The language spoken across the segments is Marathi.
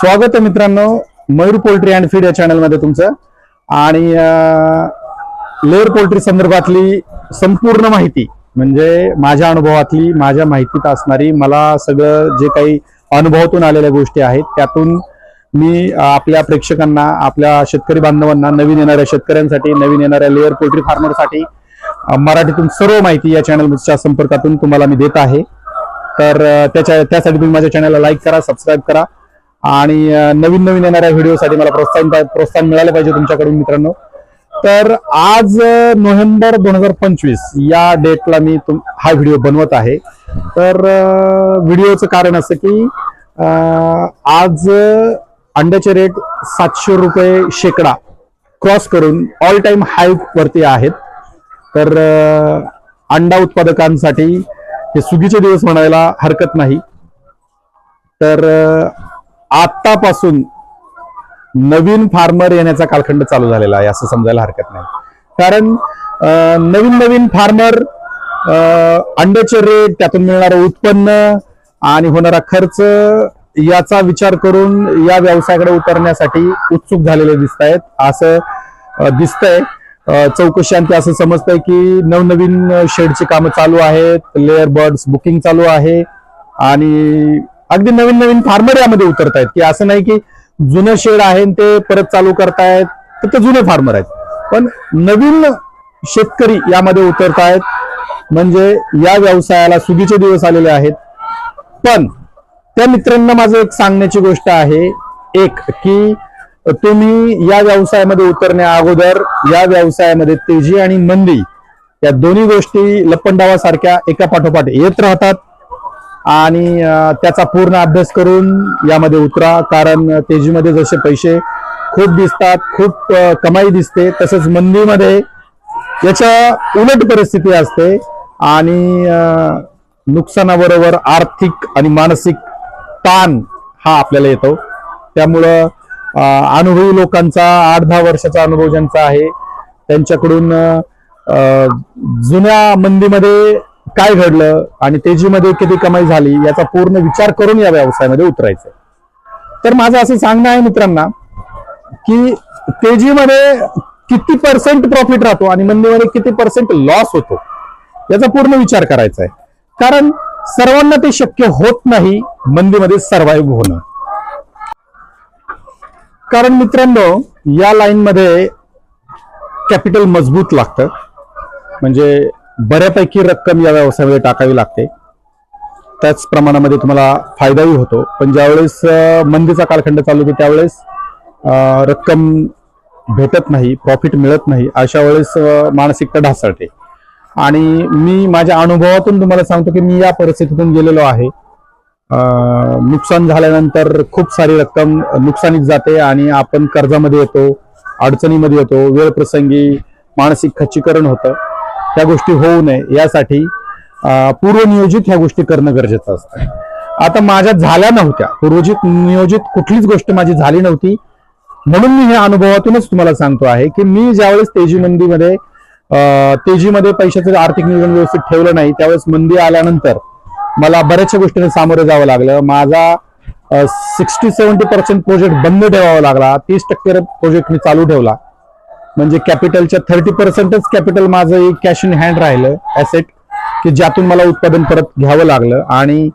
स्वागत आहे मित्रांनो, मयूर पोल्ट्री अँड फीड या चॅनल मध्ये तुमचं. आणि लेअर पोल्ट्री संदर्भातली संपूर्ण माहिती म्हणजे माझ्या अनुभवातली, माझ्या माहितीत असणारी, मला सगळं जे काही अनुभवातून आलेल्या गोष्टी आहेत त्यातून मी आपल्या प्रेक्षकांना, आपल्या शेतकरी बांधवांना, नवीन येणाऱ्या शेतकऱ्यांसाठी, नवीन येणाऱ्या लेअर पोल्ट्री फार्मरसाठी मराठीतून सर्व माहिती या चॅनलच्या संपर्कातून तुम्हाला मी देत आहे. तर त्यासाठी तुम्ही माझ्या चॅनलला लाईक करा, सबस्क्राईब करा आणि नवीन नवीन येणाऱ्या व्हिडिओसाठी मला प्रोत्साहन मिळालं पाहिजे तुमच्याकडून मित्रांनो. तर आज नोव्हेंबर 2025 या डेटला मी हा व्हिडिओ बनवत आहे. तर व्हिडिओचं कारण असं की आज अंड्याचे रेट 700 रुपये शेकडा क्रॉस करून ऑल टाइम हाय वरती आहेत. तर अंडा उत्पादकांसाठी हे सुगीचे दिवस म्हणायला हरकत नाही. तर आतापासून नवीन फार्मर येण्याचा कालखंड चालू झालेला आहे असं समजायला हरकत नाही. कारण नवीन नवीन फार्मर अंड्याचे रेट, त्यातून मिळणारं उत्पन्न आणि होणारा खर्च याचा विचार करून या व्यवसायाकडे उतरण्यासाठी उत्सुक झालेले दिसत आहेत असं दिसतंय. चौकशांती असं समजतंय की नवनवीन शेडची कामं चालू आहेत, लेअर बर्ड्स बुकिंग चालू आहे आणि अगदी नवीन नवीन फार्मर यामध्ये उतरतायत. की असं नाही की जुनं शेड आहे ते परत चालू करतायत, तर ते जुने फार्मर आहेत, पण नवीन शेतकरी यामध्ये उतरतायत. म्हणजे या व्यवसायाला सुगीचे दिवस आलेले आहेत. पण त्या मित्रांना माझं एक सांगण्याची गोष्ट आहे, एक की तुम्ही या व्यवसायामध्ये उतरण्या अगोदर या व्यवसायामध्ये तेजी आणि मंदी या दोन्ही गोष्टी लपंडावासारख्या एका पाठोपाठ येत राहतात आणि त्याचा पूर्ण अभ्यास करून यामध्ये उतरा. कारण तेजीमध्ये जसे पैसे खूप दिसतात, खूप कमाई दिसते, तसंच मंदीमध्ये याच्या उलट परिस्थिती असते आणि नुकसानाबरोबर आर्थिक आणि मानसिक ताण हा आपल्याला येतो. त्यामुळं अनुभवी लोकांचा 8-10 वर्षाचा अनुभव ज्यांचा आहे त्यांच्याकडून जुन्या मंदीमध्ये काय घडलं आणि तेजीमध्ये किती कमाई झाली याचा पूर्ण विचार करून या व्यवसायामध्ये उतरायचं. तर माझं असं सांगणं आहे मित्रांना की तेजीमध्ये किती % प्रॉफिट राहतो आणि मंदीमध्ये किती % लॉस होतो याचा पूर्ण विचार करायचा आहे. कारण सर्वांना ते शक्य होत नाही मंदीमध्ये सर्व्हाइव्ह होणं. कारण मित्रांनो या लाईन मध्ये कॅपिटल मजबूत लागतं, म्हणजे बऱ्यापैकी रक्कम या व्यवसायामध्ये टाकावी लागते. त्याच प्रमाणामध्ये तुम्हाला फायदाही होतो. पण ज्यावेळेस मंदीचा कालखंड चालू होतो त्यावेळेस रक्कम भेटत नाही, प्रॉफिट मिळत नाही, अशा वेळेस मानसिकता ढासळते. आणि मी माझ्या अनुभवातून तुम्हाला सांगतो की मी या परिस्थितीतून गेलेलो आहे. नुकसान झाल्यानंतर खूप सारी रक्कम नुकसानीत जाते आणि आपण कर्जामध्ये येतो, अडचणीमध्ये येतो, वेळ प्रसंगी मानसिक खच्चीकरण होतं. त्या गोष्टी होऊ नये यासाठी पूर्वनियोजित ह्या गोष्टी करणं गरजेचं असतं. आता माझ्या झाल्या नव्हत्या, पूर्वजित नियोजित कुठलीच गोष्ट माझी झाली नव्हती, म्हणून मी हे अनुभवातूनच तुम्हाला सांगतो आहे की मी ज्यावेळेस तेजीमध्ये पैशाचं आर्थिक नियोजन व्यवस्थित ठेवलं नाही, त्यावेळेस मंदी आल्यानंतर मला बऱ्याचशा गोष्टींना सामोरे जावं लागलं. माझा 60-70% प्रोजेक्ट बंद ठेवावा लागला, 30% प्रोजेक्ट मी चालू ठेवला. म्हणजे कॅपिटलच्या 30%च कॅपिटल माझं एक कॅश इन हँड राहिलं, ऍसेट, की ज्यातून मला उत्पादन परत घ्यावं लागलं आणि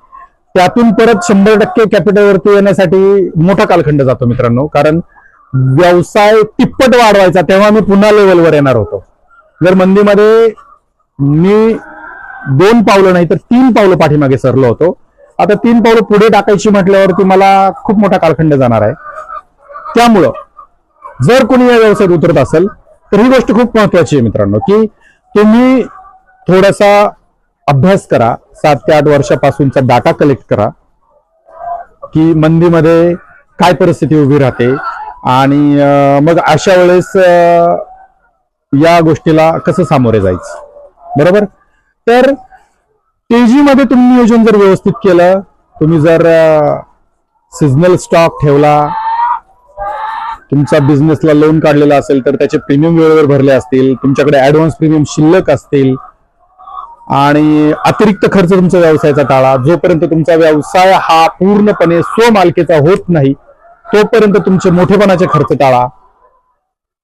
त्यातून परत 100% कॅपिटलवरती येण्यासाठी मोठा कालखंड जातो मित्रांनो. कारण व्यवसाय तिप्पट वाढवायचा तेव्हा मी पुन्हा लेवलवर येणार होतो. जर मंदीमध्ये मी 2 पावलं नाही तर 3 पावलं पाठीमागे सरलो होतो. आता 3 पावलं पुढे टाकायची म्हटल्यावरती मला खूप मोठा कालखंड जाणार आहे. त्यामुळं जर कोणी या व्यवसायात उतरत असेल तर ही गोष्ट खूप महत्वाची आहे मित्रांनो, की तुम्ही थोडासा अभ्यास करा, 7 ते 8 वर्षापासूनचा डाटा कलेक्ट करा की मंदीमध्ये काय परिस्थिती उभी राहते आणि मग अशा वेळेस या गोष्टीला कसं सामोरे जायचं. बरोबर. तर तेजीमध्ये तुम्ही नियोजन जर व्यवस्थित केलं, तुम्ही जर सीझनल स्टॉक ठेवला, तुमचा बिझनेसला लोन काढलेला असेल तर त्याचे प्रीमियम वेळेवर भरले असतील, तुमच्याकडे ऍडव्हान्स प्रीमियम शिल्लक असतील आणि अतिरिक्त खर्च तुमचा व्यवसायाचा टाळा. जोपर्यंत तुमचा व्यवसाय हा पूर्णपणे स्वमालकीचा होत नाही तोपर्यंत तुमचे मोठेपणाचे खर्च टाळा.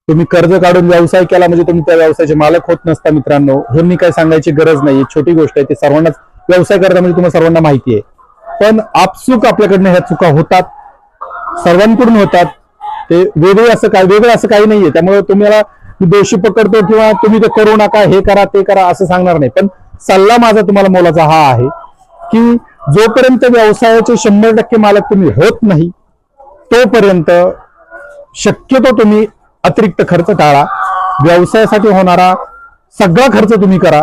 तुम्ही कर्ज काढून व्यवसाय केला म्हणजे तुम्ही त्या व्यवसायाचे मालक होत नसता मित्रांनो. हे मी काय सांगायची गरज नाही, छोटी गोष्ट आहे. ते सर्वांनाच व्यवसाय करता म्हणजे तुम्हाला सर्वांना माहिती आहे. पण आपसुक आपल्याकडनं ह्या चुका होतात, सर्वांकडून होतात. ते वेगळं असं काही नाहीये. त्यामुळे तुम्हाला दोषी पकडतो किंवा तुम्ही ते करू नका, हे करा ते करा असं सांगणार नाही. पण सल्ला माझा तुम्हाला मोलाचा हा आहे की जोपर्यंत व्यवसायाचे 100% मालक तुम्ही होत नाही तोपर्यंत शक्यतो तुम्ही अतिरिक्त खर्च टाळा. व्यवसायासाठी होणारा सगळा खर्च तुम्ही करा.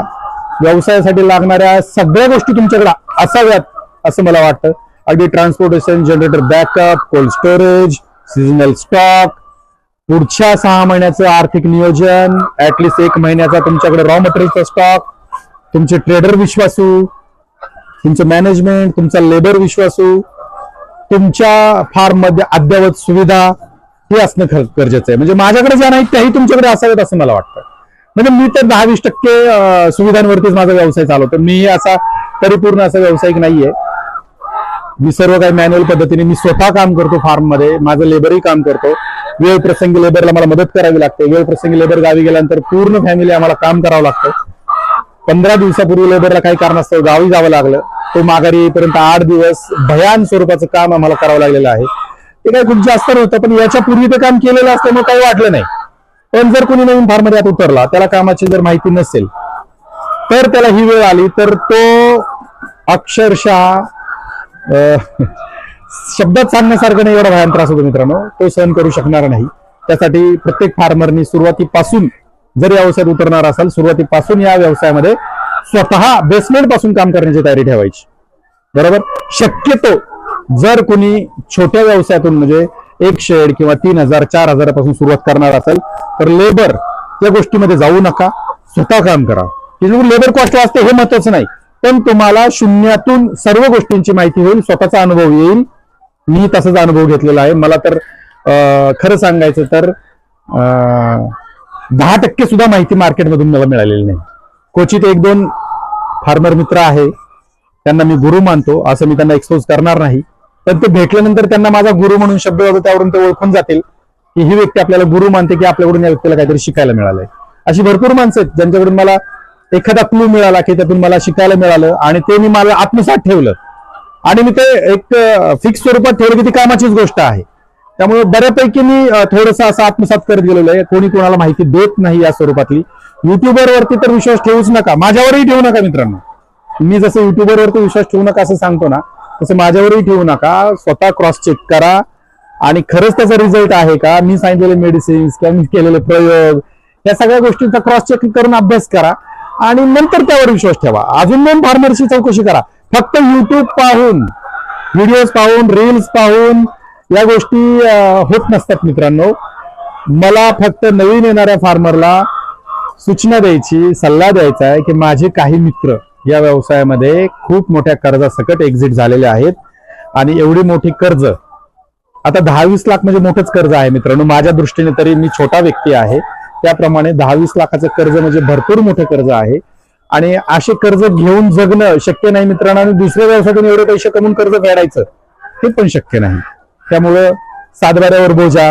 व्यवसायासाठी लागणाऱ्या सगळ्या गोष्टी तुमच्याकडे असाव्यात असं मला वाटतं. अगदी transportation, generator backup, cold storage, seasonal stock, पुढच्या 6 महिन्याचं आर्थिक नियोजन, ऍटलिस्ट 1 महिन्याचा तुमच्याकडे रॉ मटेरियलचा स्टॉक, तुमचे ट्रेडर विश्वासू, तुमचं मॅनेजमेंट, तुमचा लेबर विश्वासू, तुमच्या फार्म मध्ये अद्ययावत सुविधा हे असणं गरजेचं आहे. म्हणजे माझ्याकडे ज्या नाहीत त्याही तुमच्याकडे असाव्यात असं मला वाटतं. म्हणजे मी तर 10-20% सुविधांवरतीच माझा व्यवसाय चालवतो. मी असा परिपूर्ण असा व्यावसायिक नाहीये. मी सर्व काही मॅन्युअल पद्धतीने मी स्वतः काम करतो फार्म मध्ये. माझं लेबरही काम करतो. वेळ प्रसंगी लेबरला मला मदत करावी लागते. वेळ प्रसंगी लेबर गावी गेल्यानंतर पूर्ण फॅमिली आम्हाला काम करावं लागतं. 15 दिवसापूर्वी लेबरला काही कारणास्तव गावी जावं लागलं. तो माघारी येईपर्यंत 8 दिवस भयान स्वरूपाचं काम आम्हाला करावं लागलेलं आहे. ते काही खूप जास्त नव्हतं, पण याच्या पूर्वी ते काम केलेलं असल्यामुळे काही वाटलं नाही. पण जर कोणी नवीन फार्म मध्ये आत उतरला, त्याला कामाची जर माहिती नसेल तर त्याला ही वेळ आली तर तो अक्षरशः शब्दात सांगण्यासारखं नाही एवढा भयान त्रास होतो मित्रांनो. तो सहन करू शकणार नाही. त्यासाठी प्रत्येक फार्मरनी सुरुवातीपासून जर या व्यवसायात उतरणार असाल, सुरुवातीपासून या व्यवसायामध्ये स्वतः बेसमेंट पासून काम करण्याची तयारी ठेवायची. बरोबर. शक्यतो जर कोणी छोट्या व्यवसायातून म्हणजे 1 शेड किंवा 3,000-4,000 पासून सुरुवात करणार असेल तर लेबर या गोष्टीमध्ये जाऊ नका, स्वतः काम करा. लेबर कॉस्ट असते हे महत्वाचं नाही, पण तुम्हाला शून्यातून सर्व गोष्टींची माहिती होईल, स्वतःचा अनुभव येईल. मी तसाच अनुभव घेतलेला आहे. मला तर खरं सांगायचं तर 10% सुद्धा माहिती मार्केटमधून मला मिळालेली नाही. क्वचित 1-2 फार्मर मित्र आहे, त्यांना मी गुरु मानतो, असं मी त्यांना एक्सपोज करणार नाही. पण ते भेटल्यानंतर त्यांना माझा गुरु म्हणून शब्द होतो, त्यावरून ते ओळखून जातील की ही व्यक्ती आपल्याला गुरु मानते की आपल्याकडून या व्यक्तीला काहीतरी शिकायला मिळालंय. अशी भरपूर माणसं आहेत ज्यांच्याकडून मला एखादा क्लू मिळाला की त्यातून मला शिकायला मिळालं आणि ते मी मला आत्मसात ठेवलं आणि मी ते एक फिक्स स्वरूपात ठेवलं की ती कामाचीच गोष्ट आहे. त्यामुळे बऱ्यापैकी मी थोडंसं असं आत्मसात करत गेलेलो आहे. कोणी कोणाला माहिती देत नाही या स्वरूपातली. युट्यूबरवरती तर विश्वास ठेवूच नका, माझ्यावरही ठेवू नका मित्रांनो. मी जसं युट्यूबरवरती विश्वास ठेवू नका असं सांगतो ना, तसं माझ्यावरही ठेवू नका. स्वतः क्रॉस चेक करा आणि खरंच त्याचा रिझल्ट आहे का, मी सांगितलेले मेडिसिन्स किंवा मी केलेले प्रयोग या सगळ्या गोष्टींचा क्रॉस चेक करून अभ्यास करा आणि नंतर त्यावर विश्वास ठेवा. अजून 2 फार्मरची चौकशी करा. फक्त युट्यूब पाहून, व्हिडिओज पाहून, रील्स पाहून या गोष्टी होत नसतात मित्रांनो. मला फक्त नवीन येणाऱ्या फार्मरला सूचना द्यायची, सल्ला द्यायचा आहे की माझे काही मित्र या व्यवसायामध्ये खूप मोठ्या कर्जासकट एक्झिट झालेले आहेत आणि एवढी मोठी कर्ज, आता 10-20 लाख म्हणजे मोठंच कर्ज आहे मित्रांनो. माझ्या दृष्टीने तरी मी छोटा व्यक्ती आहे, त्याप्रमाणे 10-20 लाखाचं कर्ज म्हणजे भरपूर मोठं कर्ज आहे आणि असे कर्ज घेऊन जगणं शक्य नाही मित्रांनो. आणि दुसऱ्या व्यवसायातून एवढे पैसे कमवून कर्ज फेडायचं हे पण शक्य नाही. त्यामुळं सातबाऱ्यावर बोजा,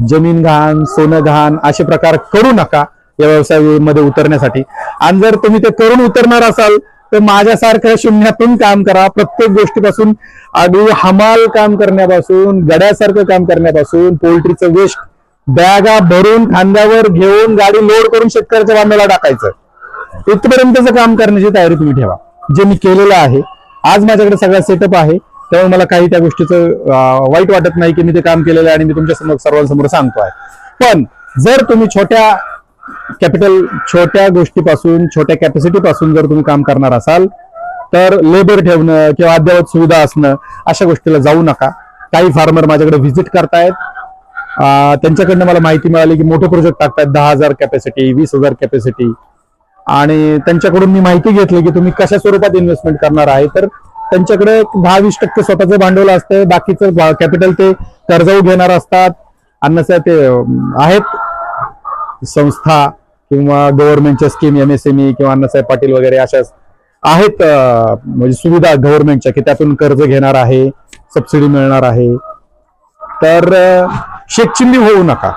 जमीन घाण, सोनं घाण असे प्रकार करू नका या व्यवसायामध्ये उतरण्यासाठी. आणि जर तुम्ही ते करून उतरणार असाल तर माझ्यासारख्या शून्यातून काम करा. प्रत्येक गोष्टीपासून, अगदी हमाल काम करण्यापासून, गड्यासारखं काम करण्यापासून, पोल्ट्रीचं वेस्ट बॅगा भरून खांद्यावर घेऊन गाडी लोड करून शेतकऱ्याच्या बांधाला टाकायचं, इथपर्यंतचं काम करण्याची तयारी तुम्ही ठेवा, जे मी केलेलं आहे. आज माझ्याकडे सगळा सेटअप आहे, त्यामुळे मला काही त्या गोष्टीचं वाईट वाटत नाही की मी ते काम केलेलं आहे आणि मी तुमच्या समोर सर्वांसमोर सांगतोय. पण जर तुम्ही छोट्या गोष्टीपासून, छोट्या कॅपॅसिटी पासून जर तुम्ही काम करणार असाल तर लेबर ठेवणं किंवा अद्ययावत सुविधा असणं अशा गोष्टीला जाऊ नका. काही फार्मर माझ्याकडे व्हिजिट करतायत, त्यांच्याकडनं मला माहिती मिळाली की मोठे प्रोजेक्ट टाकतात, 10,000 कॅपॅसिटी, 20,000 कॅपॅसिटी, आणि त्यांच्याकडून मी माहिती घेतली की तुम्ही कशा स्वरूपात इन्व्हेस्टमेंट करणार आहे. तर त्यांच्याकडे 10-20% स्वतःचं भांडवल असतं, बाकीचं कॅपिटल ते कर्जाऊ घेणार असतात. अन्नसा ते आहेत संस्था किंवा गव्हर्नमेंटच्या स्कीम, MSME किंवा अण्णासाहेब पाटील वगैरे अशा आहेत म्हणजे सुविधा गव्हर्नमेंटच्या की त्यातून कर्ज घेणार आहे, सबसिडी मिळणार आहे. तर शेकचिंदी होऊ नका.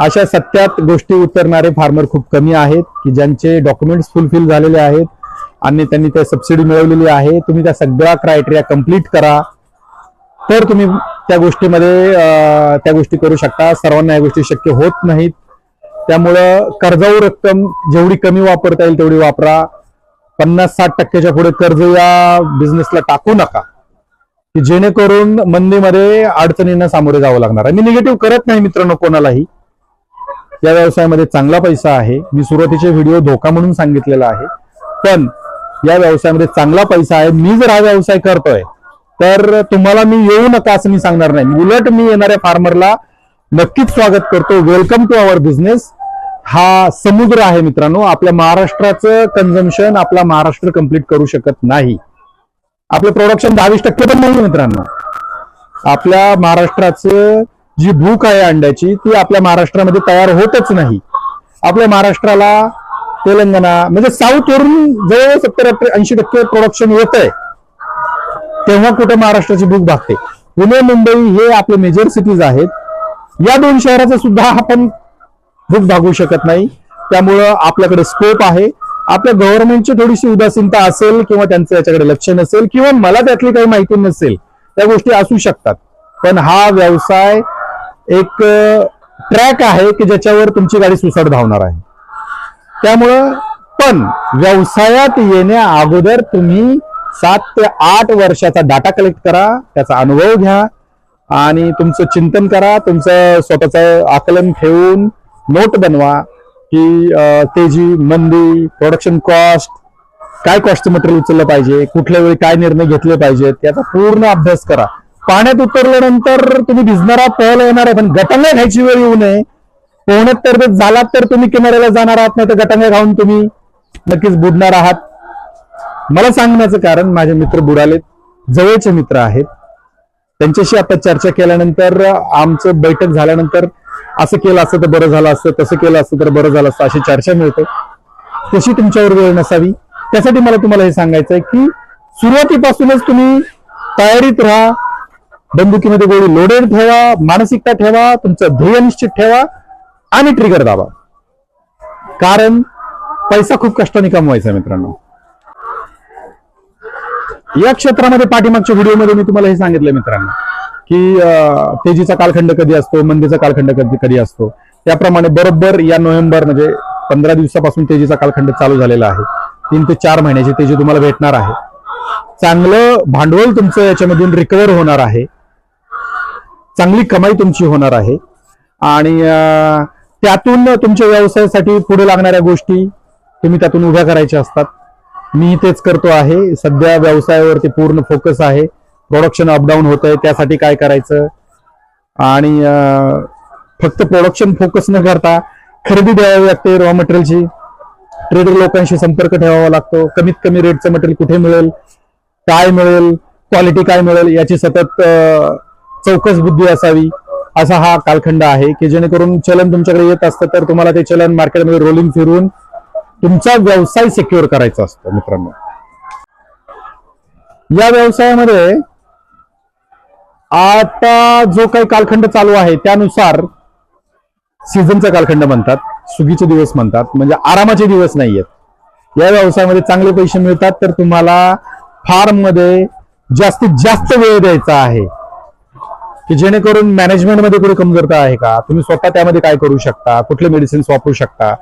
अशा सत्यात गोष्टी उतरणारे फार्मर खूप कमी आहेत की ज्यांचे डॉक्युमेंट्स फुलफिल झालेले आहेत आणि त्यांनी ते सबसिडी मिळवलेली आहे. तुम्ही त्या सगळ्या क्रायटेरिया कंप्लीट करा तर तुम्ही त्या गोष्टी करू शकता. सर्वांना या गोष्टी शक्य होत नाहीत. त्यामुळं कर्जाऊ रक्कम जेवढी कमी वापरता येईल तेवढी वापरा. 50-60% पुढे कर्ज या बिझनेसला टाकू नका की जेणेकरून मंदीमध्ये अडचणींना सामोरे जावं लागणार आहे. मी निगेटिव्ह करत नाही मित्रांनो कोणालाही. या व्यवसायामध्ये चांगला पैसा आहे. मी सुरुवातीचे व्हिडिओ धोका म्हणून सांगितलेला आहे, पण या व्यवसायामध्ये चांगला पैसा आहे. मी जर हा व्यवसाय करतोय तर तुम्हाला मी येऊ नका असं मी सांगणार नाही. उलट मी येणाऱ्या फार्मरला नक्कीच स्वागत करतो. Welcome to our business. हा समुद्र आहे मित्रांनो. आपल्या महाराष्ट्राचं कन्झम्पशन आपला महाराष्ट्र कंप्लीट करू शकत नाही. आपलं प्रोडक्शन 20% पण नाही मित्रांनो. आपल्या महाराष्ट्राचं जी भूक आहे अंड्याची ती आपल्या महाराष्ट्रामध्ये तयार होतच नाही. आपल्या महाराष्ट्राला तेलंगणा म्हणजे साऊथ वरून जवळ 70-80% प्रोडक्शन येत आहे, तेव्हा कुठे महाराष्ट्राची भूक भागते. पुणे मुंबई हे आपले मेजर सिटीज आहेत. या 2 शहराचं सुद्धा आपण भूक भागू शकत नाही. त्यामुळं आपल्याकडे स्कोप आहे. आपल्या गव्हर्नमेंटची थोडीशी उदासीनता असेल किंवा त्यांचं याच्याकडे लक्ष नसेल किंवा मला त्यातली काही माहिती नसेल, त्या गोष्टी असू शकतात. पण हा व्यवसाय एक ट्रॅक आहे की ज्याच्यावर तुमची गाडी सुसाट धावणार आहे. त्यामुळं पण व्यवसायात येण्या अगोदर तुम्ही 7 ते 8 वर्षाचा डाटा कलेक्ट करा, त्याचा अनुभव घ्या आणि तुमचं चिंतन करा. तुमचं स्वतःचं आकलन ठेवून नोट बनवा की तेजी, मंदी, प्रोडक्शन कॉस्ट, काय कॉस्ट मटेरियल उचललं पाहिजे, कुठल्या वेळी काय निर्णय घेतले पाहिजेत, याचा पूर्ण अभ्यास करा. पाण्यात उतरल्यानंतर तुम्ही भिजणार आहात, पोहायला येणार आहे, पण गटांगा घ्यायची वेळ येऊ नये. पोहण्यात तर झालात तर तुम्ही किनाऱ्याला जाणार आहात, नाही तर गटांगा खाऊन तुम्ही नक्कीच बुडणार आहात. मला सांगण्याचं कारण माझे मित्र बुडालेत, जवळचे मित्र आहेत. त्यांच्याशी आता चर्चा केल्यानंतर, आमचं बैठक झाल्यानंतर असं केलं असतं तर बरं झालं असतं, तसं केलं असतं तर बरं झालं असतं, अशी चर्चा मिळते. तशी तुमच्यावर वेळ नसावी. त्यासाठी मला तुम्हाला हे सांगायचं आहे की सुरुवातीपासूनच तुम्ही तयारीत राहा. बंदुकीमध्ये गोळी लोडेड ठेवा, मानसिकता ठेवा, तुमचं ध्येय निश्चित ठेवा आणि ट्रिगर दाबा. कारण पैसा खूप कष्टाने कमवायचा मित्रांनो. या क्षेत्रामध्ये पाठीमागच्या व्हिडिओमध्ये मी तुम्हाला हे सांगितलं मित्रांनो की तेजीचा कालखंड कधी असतो, मंदीचा कालखंड कधी असतो. त्याप्रमाणे बरोबर या नोव्हेंबर म्हणजे 15 दिवसापासून तेजीचा कालखंड चालू झालेला आहे. 3 ते 4 महिन्याची तेजी तुम्हाला भेटणार आहे. चांगलं भांडवल तुमचं याच्यामधून रिकव्हर होणार आहे. चांगली कमाई तुमची होणार आहे आणि त्यातून तुमच्या व्यवसायासाठी पुढे लागणाऱ्या गोष्टी तुम्ही त्यातून उभ्या करायच्या असतात. मी तेच करतो आहे. सध्या व्यवसायावरती पूर्ण फोकस आहे. प्रोडक्शन अपडाऊन होत आहे, त्यासाठी काय करायचं आणि फक्त प्रोडक्शन फोकस न करता खरेदी द्यावी लागते रॉ मटेरियलची. ट्रेडर लोकांशी संपर्क ठेवावा लागतो. कमीत कमी रेटचं मटेरियल कुठे मिळेल, काय मिळेल, क्वालिटी काय मिळेल याची सतत चौकस बुद्धी असावी. असा हा कालखंड आहे की जेणेकरून चलन तुमच्याकडे येत असतं तर तुम्हाला ते चलन मार्केटमध्ये रोलिंग फिरून तुमचा व्यवसाय सिक्युअर करायचा असतो मित्रांनो. या व्यवसायामध्ये आता जो काही कालखंड चालू आहे त्यानुसार सीझनचा कालखंड म्हणतात, सुगीचे दिवस म्हणतात, म्हणजे आरामाचे दिवस नाहीयेत. या व्यवसायामध्ये चांगले पैसे मिळतात तर तुम्हाला फार्म मध्ये जास्तीत जास्त वेळ द्यायचा आहे की जेणेकरून मॅनेजमेंटमध्ये कुठे कमजोरता आहे का, तुम्ही स्वतः त्यामध्ये काय करू शकता, कुठले मेडिसिन्स वापरू शकता,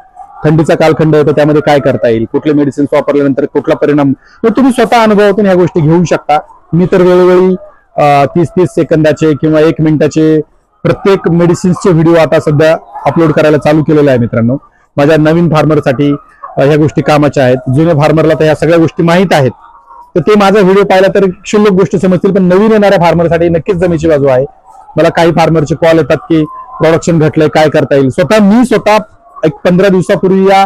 थंडीचा कालखंड आहे तर त्यामध्ये काय करता येईल, कुठले मेडिसिन्स वापरल्यानंतर कुठला परिणाम, तुम्ही स्वतः अनुभवातून ह्या गोष्टी घेऊ शकता. मी तर वेळोवेळी 30-30 सेकंदाचे किंवा 1 मिनिटाचे प्रत्येक मेडिसिन्सचे व्हिडिओ आता सध्या अपलोड करायला चालू केलेला आहे मित्रांनो. माझ्या नवीन फार्मरसाठी ह्या गोष्टी कामाच्या आहेत. जुन्या फार्मरला तर ह्या सगळ्या गोष्टी माहीत आहेत तर ते माझा व्हिडिओ पाहिला तर क्षुल्लक गोष्टी समजतील, पण नवीन येणाऱ्या फार्मरसाठी नक्कीच जमेची बाजू आहे. मला काही फार्मरचे कॉल येतात की प्रोडक्शन घटलंय, काय करता येईल. मी स्वतः एक 15 दिवसापूर्वी या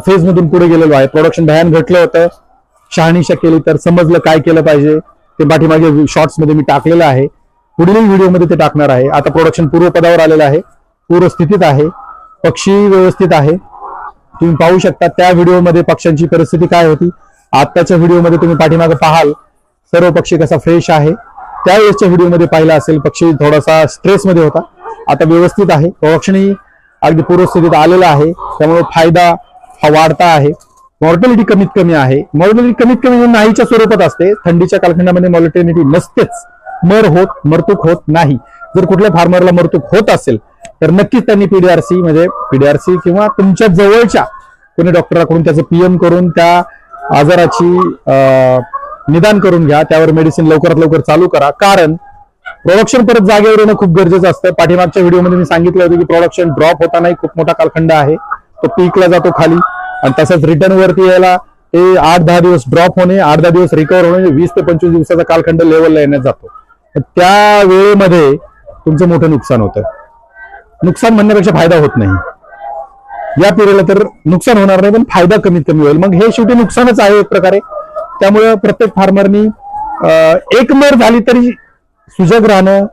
फेज मधून पुढे गेलेलो आहे. प्रोडक्शन भयान घटलं होतं, शहानिशा केली तर समजलं काय केलं पाहिजे. ते पाठीमागे शॉर्ट्स मध्ये मी टाकलेलं आहे, पुढील व्हिडिओमध्ये ते टाकणार आहे. आता प्रोडक्शन पूर्वपदावर आलेलं आहे, पूर्वस्थितीत आहे, पक्षी व्यवस्थित आहे. तुम्ही पाहू शकता त्या व्हिडिओमध्ये पक्ष्यांची परिस्थिती काय होती. आताच्या व्हिडिओमध्ये तुम्ही पाठीमागे पाहाल सर्व पक्षी कसा फ्रेश आहे. त्यावेळेसच्या व्हिडिओमध्ये पाहिला असेल, पक्षी थोडासा स्ट्रेसमध्ये होता. आता व्यवस्थित आहे, प्रोडक्शनही अगदी पूर्वस्थितीत आलेलं आहे. त्यामुळे फायदा हा वाढता आहे. मॉर्टॅलिटी कमीत कमी आहे. मॉर्टॅलिटी कमीत कमी नाहीच्या स्वरूपात असते. थंडीच्या कालखंडामध्ये मॉर्टॅलिटी नसतेच, मरतूक होत नाही. जर कुठल्या फार्मरला मरतूक होत असेल तर नक्कीच त्यांनी पीडीआरसी किंवा तुमच्या जवळच्या कोणी डॉक्टराकडून त्याचं पीएम करून त्या आजाराची निदान करून घ्या. त्यावर मेडिसिन लवकरात लवकर चालू करा. कारण प्रोडक्शन परत जागेवर येणं खूप गरजेचं असतं. पाठीमागच्या व्हिडिओमध्ये मी सांगितलं होतं की प्रोडक्शन ड्रॉप होता नाही, खूप मोठा कालखंड आहे, तो पीकला जातो खाली आणि तसंच रिटर्न वरती यायला ते 8-10 दिवस ड्रॉप होणे, 8-10 दिवस रिकव्हर होणे, 20 ते 25 दिवसाचा कालखंड लेवलला येण्यात जातो. त्या वेळेमध्ये तुमचं मोठं नुकसान होतं. नुकसान म्हणण्यापेक्षा फायदा होत नाही. या पिरियडला तर नुकसान होणार नाही, पण फायदा कमीत कमी होईल. मग हे शेवटी नुकसानच आहे एक प्रकारे. त्यामुळे प्रत्येक फार्मरनी एक मर झाली तरी सुजग राहणं,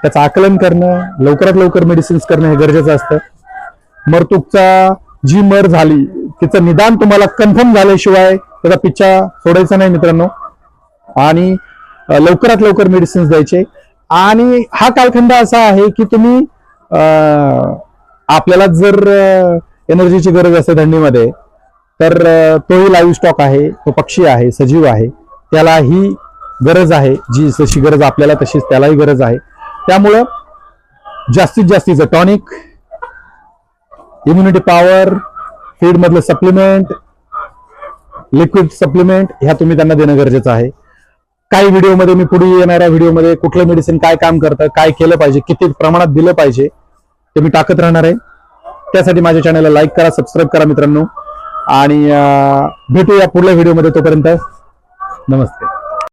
त्याचं आकलन करणं, लवकरात लवकर मेडिसिन्स करणं हे गरजेचं असतं. मरतूकचा जी मर झाली तिचं निदान तुम्हाला कन्फर्म झाल्याशिवाय त्याचा पिच्छा सोडायचा नाही मित्रांनो. आणि लवकरात लवकर मेडिसिन्स द्यायचे. आणि हा कालखंड असा आहे की तुम्ही आपल्याला जर एनर्जीची गरज असते थंडीमध्ये, तर तोही लाईव्ह स्टॉक आहे, तो पक्षी आहे, सजीव आहे, त्यालाही गरज आहे. जी जशी गरज आपल्याला तशीच त्यालाही गरज आहे. त्यामुळं जास्तीत जास्तीचं टॉनिक, इम्युनिटी पॉवर, फीड मधलं सप्लिमेंट, लिक्विड सप्लिमेंट ह्या तुम्ही त्यांना देणं गरजेचं आहे. काही व्हिडिओमध्ये मी पुढे येणाऱ्या व्हिडिओमध्ये कुठलं मेडिसिन काय काम करतं, काय केलं पाहिजे, किती प्रमाणात दिलं पाहिजे ते मी टाकत राहणार आहे. त्यासाठी माझ्या चॅनलला लाईक करा, सबस्क्राईब करा मित्रांनो. आणि भेटूया पुढल्या व्हिडिओमध्ये. तोपर्यंत नमस्ते.